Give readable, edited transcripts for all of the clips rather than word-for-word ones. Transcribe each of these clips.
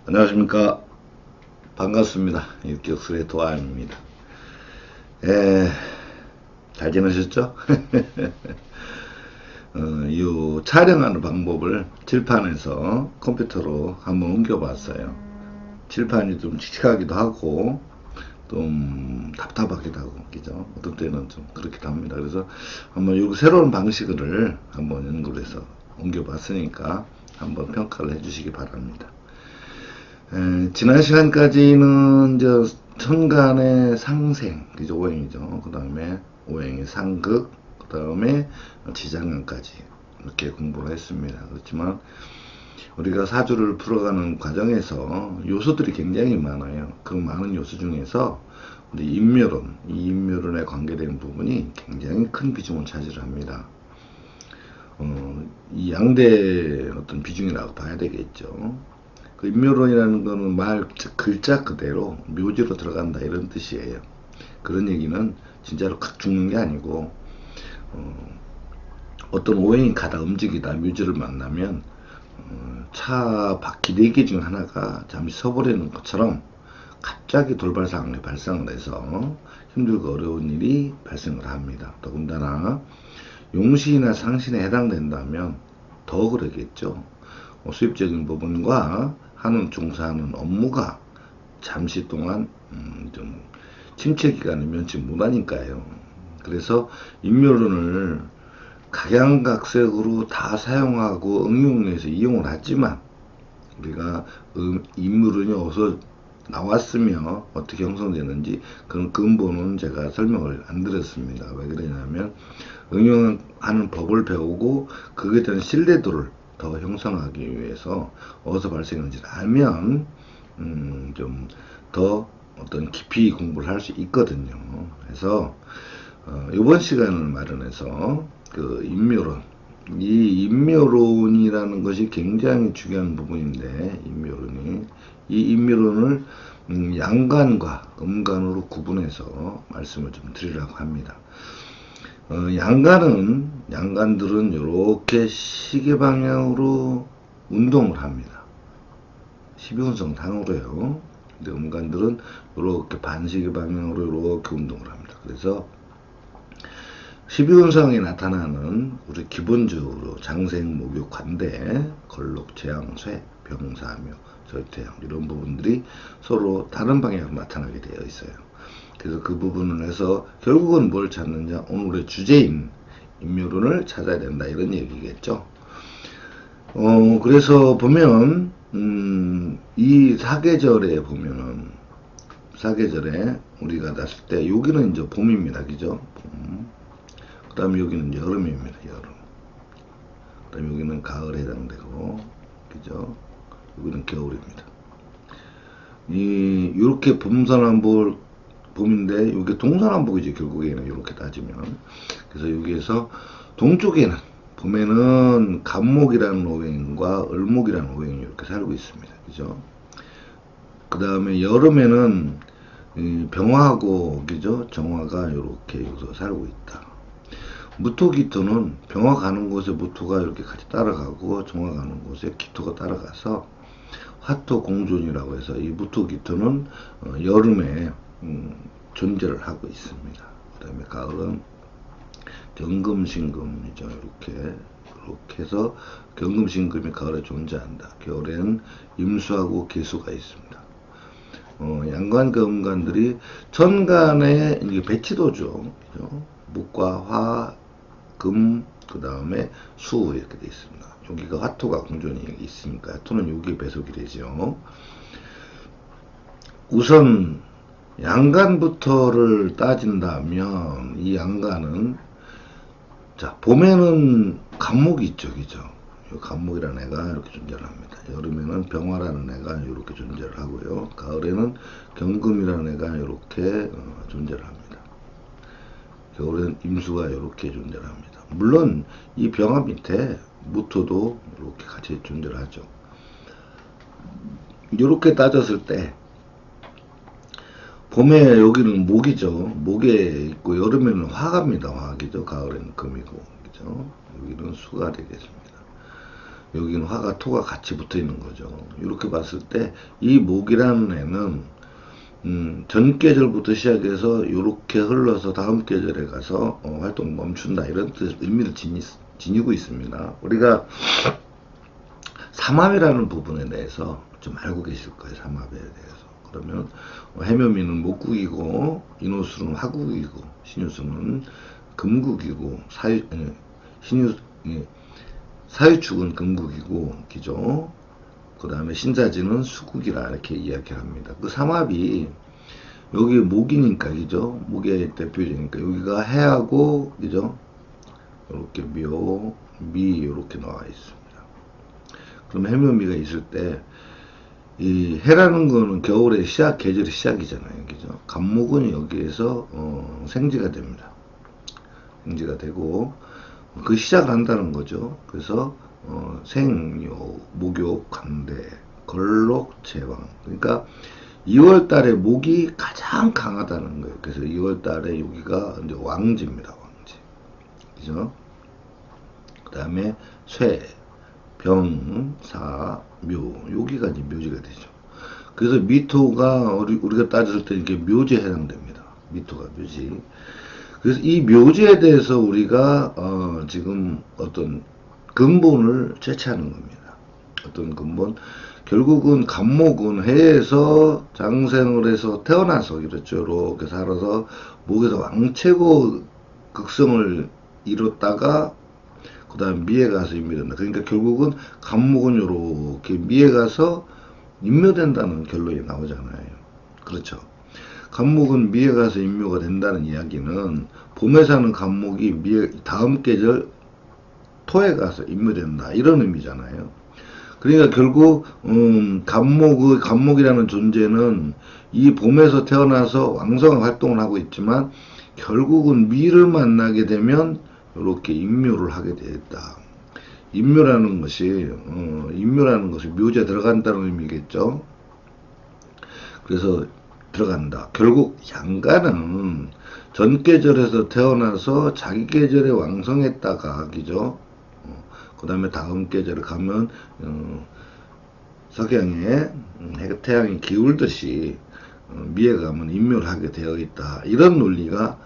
안녕하십니까. 반갑습니다. 일격술의 도안입니다. 에, 잘 지내셨죠? 이 촬영하는 방법을 칠판에서 컴퓨터로 한번 옮겨봤어요. 칠판이 좀 칙칙하기도 하고, 좀 답답하기도 하고, 그죠? 어떤 때는 좀 그렇기도 합니다. 그래서 한번 이 새로운 방식을 한번 연구를 해서 옮겨봤으니까 한번 평가를 해주시기 바랍니다. 지난 시간까지는 이제 천간의 상생, 그죠? 오행이죠. 그 다음에 오행의 상극, 그 다음에 지장간까지 이렇게 공부를 했습니다. 그렇지만 우리가 사주를 풀어가는 과정에서 요소들이 굉장히 많아요. 그 많은 요소 중에서 우리 인묘론, 이 인묘론에 관계된 부분이 굉장히 큰 비중을 차지합니다. 이 양대 어떤 비중이라고 봐야 되겠죠. 그 인묘론이라는 거는 말 글자 그대로 묘지로 들어간다 이런 뜻이에요. 그런 얘기는 진짜로 각 죽는 게 아니고 어떤 오행이 가다 움직이다 묘지를 만나면 차 바퀴 4개 중 하나가 잠시 서버리는 것처럼 갑자기 돌발 상황이 발생을 해서 힘들고 어려운 일이 발생을 합니다. 더군다나 용신이나 상신에 해당된다면 더 그러겠죠. 수입적인 부분과 하는 종사하는 업무가 잠시 동안 좀 침체 기간을 면치 못하니까요. 그래서 인묘론을 각양각색으로 다 사용하고 응용해서 이용을 하지만 우리가 인묘론이 어디서 나왔으며 어떻게 형성되는지 그런 근본은 제가 설명을 안 드렸습니다. 왜 그러냐면 응용하는 법을 배우고 그에 대한 신뢰도를 더 형성하기 위해서 어디서 발생하는지를 알면 좀 더 어떤 깊이 공부를 할 수 있거든요. 그래서 이번 시간을 마련해서 그 인묘론, 이 인묘론이라는 것이 굉장히 중요한 부분인데 이 인묘론을 양간과 음간으로 구분해서 말씀을 좀 드리려고 합니다. 양간들은 이렇게 시계 방향으로 운동을 합니다. 12운성 상으로요. 근데 음간들은 이렇게 반시계 방향으로 이렇게 운동을 합니다. 그래서 12운성에 나타나는 우리 기본적으로 장생, 목욕, 관대, 걸록, 재앙, 쇠, 병사묘, 절태양 이런 부분들이 서로 다른 방향으로 나타나게 되어 있어요. 그래서 그 부분을 해서 결국은 뭘 찾느냐, 오늘의 주제인 인묘론을 찾아야 된다 이런 얘기겠죠. 그래서 보면 이 사계절에 보면은 사계절에 우리가 났을 때 여기는 이제 봄입니다, 그죠? 봄. 그다음에 여기는 여름입니다, 여름. 그다음에 여기는 가을에 해당되고, 그죠? 여기는 겨울입니다. 이렇게 봄선한볼 봄인데 이게 동서남북이지 결국에는 이렇게 따지면. 그래서 여기에서 동쪽에는 봄에는 간목이라는 오행과 을목이라는 오행이 이렇게 살고 있습니다. 그죠? 그 다음에 여름에는 병화하고 그죠? 정화가 이렇게 여기서 살고 있다. 무토기토는 병화 가는 곳에 무토가 이렇게 같이 따라가고 정화 가는 곳에 기토가 따라가서 화토 공존이라고 해서 이 무토기토는 여름에 존재를 하고 있습니다. 그 다음에 가을은 경금신금이죠. 이렇게 해서 경금신금이 가을에 존재한다. 겨울에는 임수하고 개수가 있습니다. 양간과 음간들이 천간의 배치도죠. 그죠? 목과 화, 금, 그 다음에 수 이렇게 되어 있습니다. 여기가 화토가 공존이 있으니까 화토는 여기 배속이 되죠. 우선 양간부터를 따진다면 이 양간은 자 봄에는 간목이 있죠, 그죠? 간목이라는 애가 이렇게 존재를 합니다. 여름에는 병화라는 애가 이렇게 존재를 하고요. 가을에는 경금이라는 애가 이렇게 존재를 합니다. 겨울에는 임수가 이렇게 존재를 합니다. 물론 이 병화 밑에 무토도 이렇게 같이 존재를 하죠. 이렇게 따졌을 때 봄에 여기는 목이죠. 목에 있고 여름에는 화갑니다. 화기죠. 가을에는 금이고, 그죠? 여기는 수가 되겠습니다. 여기는 화가 토가 같이 붙어 있는 거죠. 이렇게 봤을 때 이 목이라는 애는 전 계절부터 시작해서 이렇게 흘러서 다음 계절에 가서 활동 멈춘다 이런 뜻 의미를 지니고 있습니다. 우리가 삼합이라는 부분에 대해서 좀 알고 계실 거예요. 삼합에 대해서. 그러면 해묘미는 목국이고 인호수는 화국이고 신유수는 금국이고 사유축은 금국이고 기죠. 그 다음에 신자지는 수국이라 이렇게 이야기합니다. 그 삼합이 여기 목이니까 그죠? 목의 대표적이니까 여기가 해하고 그죠? 이렇게 묘, 미 이렇게 나와 있습니다. 그럼 해묘미가 있을 때 이 해라는 거는 겨울의 시작, 계절의 시작이잖아요. 그죠? 간목은 여기에서 생지가 됩니다. 생지가 되고 그 시작을 한다는 거죠. 그래서 생묘, 목욕, 관대, 걸록, 제왕. 그러니까 2월 달에 목이 가장 강하다는 거예요. 그래서 2월 달에 여기가 이제 왕지입니다. 왕지. 그죠? 그 다음에 쇠, 병, 사, 묘. 여기가 이제 묘지가 되죠. 그래서 미토가 우리가 따졌을 때 이렇게 묘지에 해당됩니다. 미토가 묘지. 그래서 이 묘지에 대해서 우리가 지금 어떤 근본을 채취하는 겁니다. 어떤 근본? 결국은 간목은 해에서 장생을 해서 태어나서 이렇죠. 이렇게 살아서 목에서 왕체고 극성을 이뤘다가 그 다음 미에 가서 인묘된다. 그러니까 결국은 간목은 이렇게 미에 가서 인묘된다는 결론이 나오잖아요. 그렇죠. 간목은 미에 가서 인묘가 된다는 이야기는 봄에 사는 간목이 미에 다음 계절 토에 가서 인묘된다 이런 의미잖아요. 그러니까 결국 간목이라는 존재는 이 봄에서 태어나서 왕성한 활동을 하고 있지만 결국은 미를 만나게 되면 이렇게 인묘를 하게 되었다. 인묘라는 것이 묘지에 들어간다는 의미겠죠. 그래서 들어간다. 결국 양간은 전 계절에서 태어나서 자기 계절에 왕성했다가 그죠. 그 다음에 다음 계절에 가면 석양에 태양이 기울듯이 미에 가면 인묘를 하게 되어 있다. 이런 논리가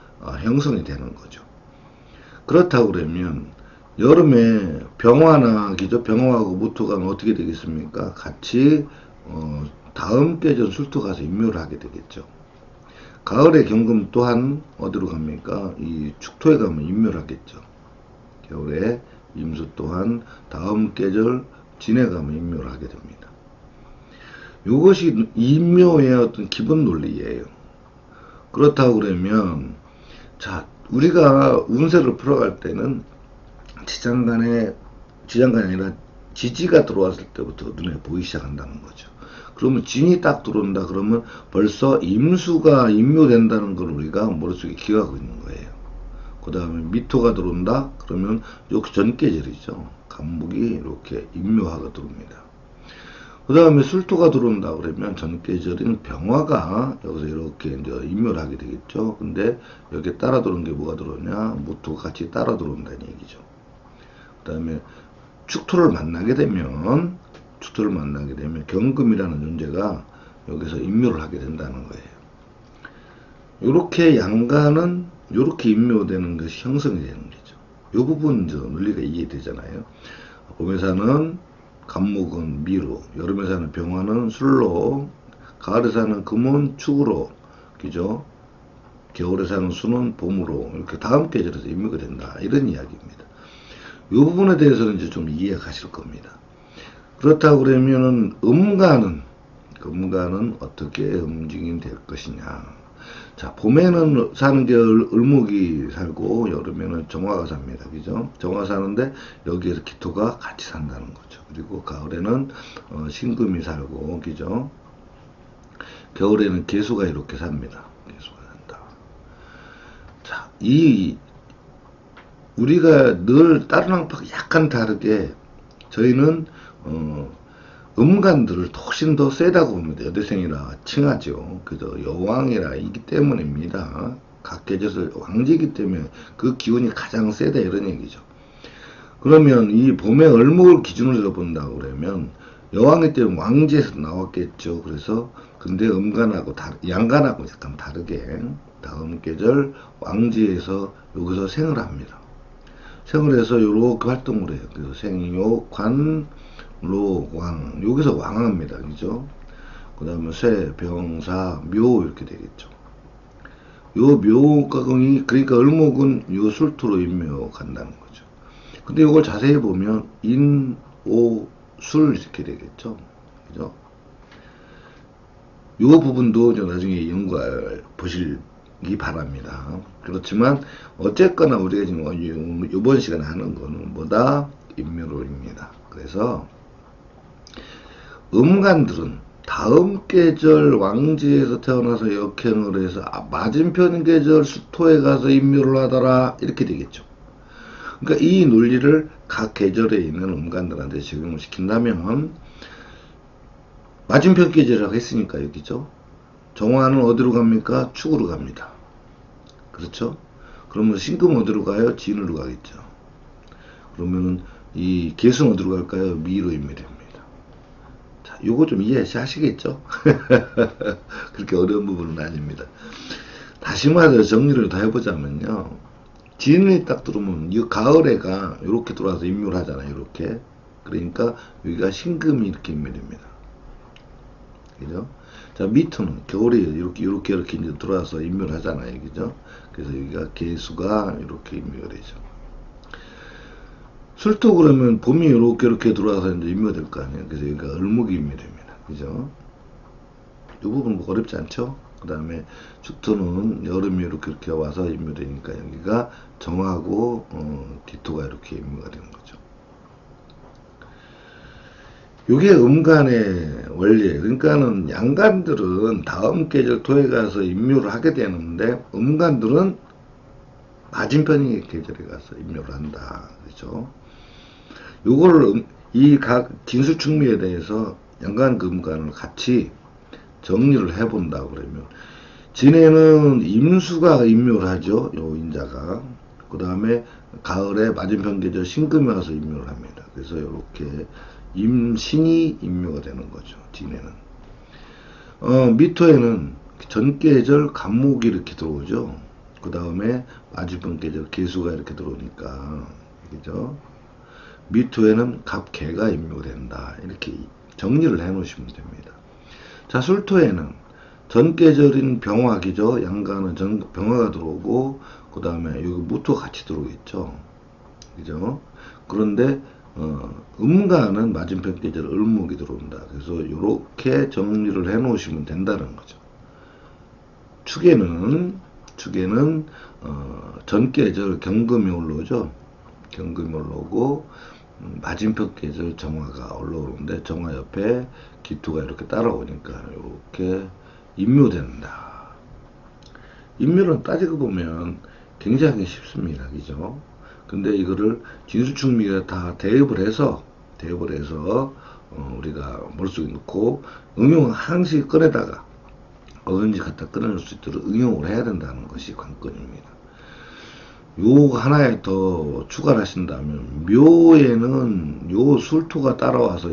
형성이 되는 거죠. 그렇다고 그러면 여름에 병화나 기죠. 병화하고 무토 가면 어떻게 되겠습니까? 같이 다음 계절 술토 가서 인묘를 하게 되겠죠. 가을에 경금 또한 어디로 갑니까? 이 축토에 가면 인묘를 하겠죠. 겨울에 임수 또한 다음 계절 진에 가면 인묘를 하게 됩니다. 이것이 인묘의 어떤 기본 논리예요. 그렇다고 그러면 자 우리가 운세를 풀어갈 때는 지장간이 아니라 지지가 들어왔을 때부터 눈에 보이기 시작한다는 거죠. 그러면 진이 딱 들어온다 그러면 벌써 임수가 인묘된다는 걸 우리가 머릿속에 기억하고 있는 거예요. 그 다음에 미토가 들어온다 그러면 여기 전계절이죠. 간목이 이렇게 인묘화가 들어옵니다. 그 다음에 술토가 들어온다 그러면 전계절인 병화가 여기서 이렇게 이제 인묘를 하게 되겠죠. 근데 여기에 따라 들어온 게 뭐가 들어오냐? 무토가 같이 따라 들어온다는 얘기죠. 그 다음에 축토를 만나게 되면 경금이라는 존재가 여기서 인묘를 하게 된다는 거예요. 이렇게 양간은 이렇게 인묘되는 것이 형성이 되는 거죠. 이 부분 논리가 이해되잖아요. 봄에 사는 간목은 미로, 여름에 사는 병화는 술로, 가을에 사는 금은 축으로, 그죠? 겨울에 사는 수는 봄으로 이렇게 다음 계절에서 인묘가 된다 이런 이야기입니다. 이 부분에 대해서는 이제 좀 이해가 가실 겁니다. 그렇다고 그러면은 음간은 어떻게 움직임 될 것이냐. 자, 봄에는 사는 게 을목이 살고 여름에는 정화가 삽니다. 그죠? 정화 사는데 여기에서 기토가 같이 산다는 거죠. 그리고 가을에는 신금이 살고 그죠? 겨울에는 개수가 이렇게 삽니다. 개수가 산다. 자, 우리가 늘 다른 왕파가 약간 다르게 저희는 음간들을 훨씬 더 세다고 봅니다. 여대생이라 칭하죠. 그래서 여왕이라 이기 때문입니다. 각 계절에서 왕지이기 때문에 그 기운이 가장 세다 이런 얘기죠. 그러면 이 봄의 을목을 기준으로 해서 본다고 그러면 여왕이 때문에 왕지에서 나왔겠죠. 그래서 근데 양간하고 약간 다르게 다음 계절 왕지에서 여기서 생을 합니다. 생을 해서 요렇게 활동을 해요. 그래서 생요, 관, 로, 왕. 여기서 왕합니다. 그죠? 그 다음에 쇠, 병, 사, 묘 이렇게 되겠죠. 요 묘가공이 그러니까 을목은 요 술토로 인묘 간다는 거죠. 근데 이걸 자세히 보면 인, 오, 술 이렇게 되겠죠. 그죠? 요 부분도 이제 나중에 연구해 보시기 바랍니다. 그렇지만 어쨌거나 우리가 지금 이번 시간에 하는 거는 뭐다? 인묘론입니다. 그래서 음간들은 다음 계절 왕지에서 태어나서 역행을 해서 맞은편 계절 수토에 가서 인묘를 하더라 이렇게 되겠죠. 그러니까 이 논리를 각 계절에 있는 음간들한테 적용을 시킨다면 맞은편 계절이라고 했으니까 여기죠. 정화는 어디로 갑니까? 축으로 갑니다. 그렇죠? 그러면 신금 어디로 가요? 진으로 가겠죠. 그러면은 이 계수는 어디로 갈까요? 미로 인묘됩니다. 자, 요거 좀 이해하시겠죠? 그렇게 어려운 부분은 아닙니다. 다시 말해서 정리를 더 해보자면요. 진이 딱 들어오면 이 가을에가 이렇게 들어와서 인묘를 하잖아요. 이렇게. 그러니까 여기가 신금이 이렇게 인묘됩니다. 그죠? 자, 미토는 겨울에 이렇게 이제 들어와서 인묘를 하잖아요. 그죠? 그래서 여기가 개수가 이렇게 인묘가 되죠. 술토 그러면 봄이 이렇게 들어와서 이제 인묘될 거 아니에요. 그래서 여기가 을목이 인묘됩니다. 그죠? 이 부분 뭐 어렵지 않죠? 그 다음에 축토는 여름이 이렇게 와서 인묘되니까 여기가 정하고 기토가 이렇게 인묘가 되는 거죠. 요게 음간의 원리예요. 그러니까는 양간들은 다음 계절 토에 가서 인묘를 하게 되는데 음간들은 맞은편의 계절에 가서 인묘를 한다. 그렇죠? 요거를 이 각 진수축미에 대해서 양간 음간을 같이 정리를 해본다 그러면 진에는 임수가 인묘를 하죠. 요 인자가. 그 다음에 가을에 맞은편 계절 신금이 와서 인묘를 합니다. 그래서 이렇게 임신이 인묘가 되는 거죠. 진에는. 미토에는 전계절 간목이 이렇게 들어오죠. 그 다음에 맞은편 계절 개수가 이렇게 들어오니까 그죠? 미토에는 갑개가 인묘가 된다. 이렇게 정리를 해 놓으시면 됩니다. 자, 술토에는 전계절인 병화기죠. 양간은 병화가 들어오고 그 다음에 여기 무토가 같이 들어오겠죠. 그죠? 그런데 음간은 맞은편 계절 을목이 들어온다. 그래서 이렇게 정리를 해 놓으시면 된다는 거죠. 축에는 전계절 경금이 올라오죠. 경금이 올라오고 맞은편 계절 정화가 올라오는데 정화 옆에 기토가 이렇게 따라오니까 이렇게 인묘된다. 인묘는 따지고 보면 굉장히 쉽습니다. 그죠? 근데 이거를 진수축미가 다 대입을 해서 우리가 머릿속에 넣고 응용을 항상 꺼내다가 어딘지 갖다 끊어낼 수 있도록 응용을 해야 된다는 것이 관건입니다. 요 하나에 더 추가를 하신다면 묘에는 요 술토가 따라와서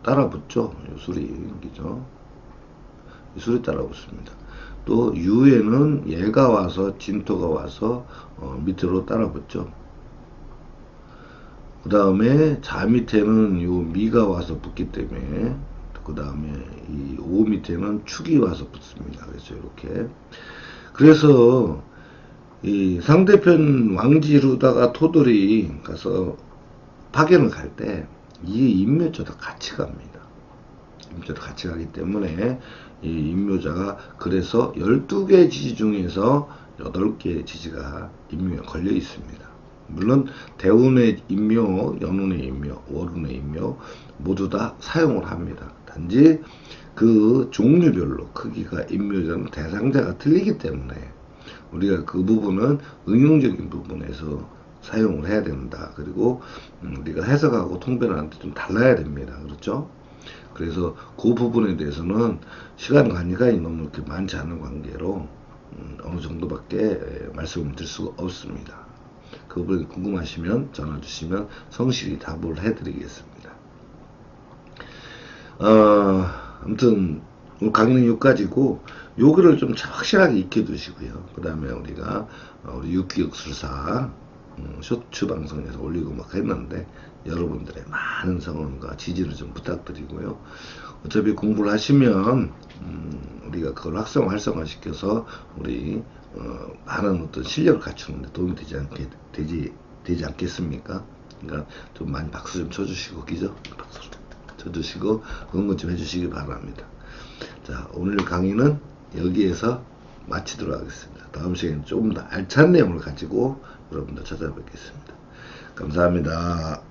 따라붙죠. 요 술이 그죠? 술이 따라붙습니다. 또 유에는 얘가 와서 진토가 와서 밑으로 따라붙죠. 그 다음에 자 밑에는 요 미가 와서 붙기 때문에 그 다음에 이 오 밑에는 축이 와서 붙습니다. 그래서 이렇게 그래서 이 상대편 왕지로다가 토들이 가서 파견을 갈 때 이 인묘자도 같이 갑니다. 인묘자도 같이 가기 때문에 이 인묘자가 그래서 12개 지지 중에서 8개의 지지가 인묘에 걸려 있습니다. 물론 대운의 인묘, 연운의 인묘, 월운의 인묘 모두 다 사용을 합니다. 단지 그 종류별로 크기가 인묘자는 대상자가 틀리기 때문에 우리가 그 부분은 응용적인 부분에서 사용을 해야 된다. 그리고 우리가 해석하고 통변하는 데 좀 달라야 됩니다. 그렇죠? 그래서 그 부분에 대해서는 시간 관리가 너무 이렇게 많지 않은 관계로 어느 정도밖에 말씀을 드릴 수가 없습니다. 그 부분이 궁금하시면 전화 주시면 성실히 답을 해드리겠습니다. 아무튼 오늘 강의는 여기까지고 요거를 좀 확실하게 익혀두시고요. 그 다음에 우리가 우리 육기역술사 쇼츠 방송에서 올리고 막 했는데 여러분들의 많은 성원과 지지를 좀 부탁드리고요. 어차피 공부를 하시면 우리가 그걸 활성화 시켜서 우리 많은 어떤 실력을 갖추는 데 도움이 되지 않겠습니까? 그러니까 좀 많이 박수 좀 쳐주시고, 그죠? 박수 쳐주시고 응원 좀 해주시기 바랍니다. 자, 오늘 강의는 여기에서 마치도록 하겠습니다. 다음 시간에 조금 더 알찬 내용을 가지고 여러분들 찾아뵙겠습니다. 감사합니다.